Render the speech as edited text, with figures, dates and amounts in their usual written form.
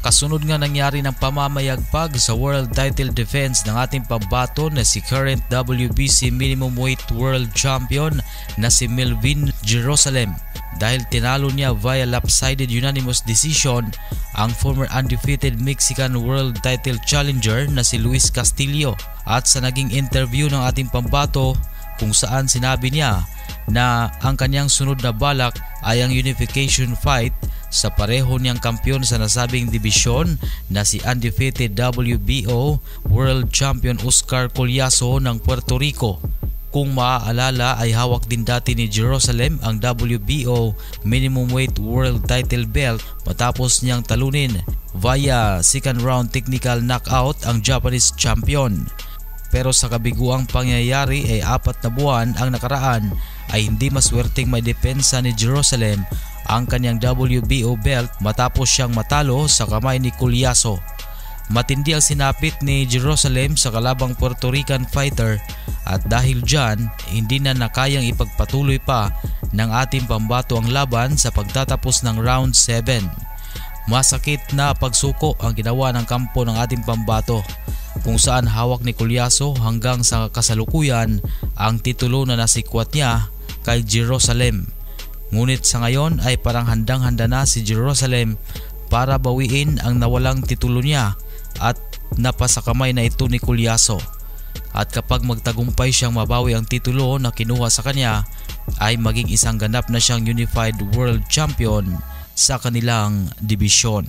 Kasunod nga nangyari ng pamamayagpag sa world title defense ng ating pambato na si current WBC minimum weight world champion na si Melvin Jerusalem dahil tinalo niya via lopsided unanimous decision ang former undefeated Mexican world title challenger na si Luis Castillo. At sa naging interview ng ating pambato kung saan sinabi niya na ang kanyang sunod na balak ay ang unification fight sa pareho niyang kampiyon sa nasabing dibisyon na si undefeated WBO World Champion Oscar Collazo ng Puerto Rico. Kung maaalala ay hawak din dati ni Jerusalem ang WBO minimum weight world title belt matapos niyang talunin via second round technical knockout ang Japanese champion. Pero sa kabiguang pangyayari ay 4 na buwan ang nakaraan ay hindi maswerteng may depensa ni Jerusalem ang kanyang WBO belt matapos siyang matalo sa kamay ni Collazo. Matindi ang sinapit ni Jerusalem sa kalabang Puerto Rican fighter at dahil dyan hindi na nakayang ipagpatuloy pa ng ating pambato ang laban sa pagtatapos ng round 7. Masakit na pagsuko ang ginawa ng kampo ng ating pambato kung saan hawak ni Collazo hanggang sa kasalukuyan ang titulo na nasikwat niya kay Jerusalem. Ngunit sa ngayon ay parang handang-handa na si Jerusalem para bawiin ang nawalang titulo niya at napasakamay na ito ni Collazo. At kapag magtagumpay siyang mabawi ang titulo na kinuha sa kanya ay maging isang ganap na siyang unified world champion sa kanilang dibisyon.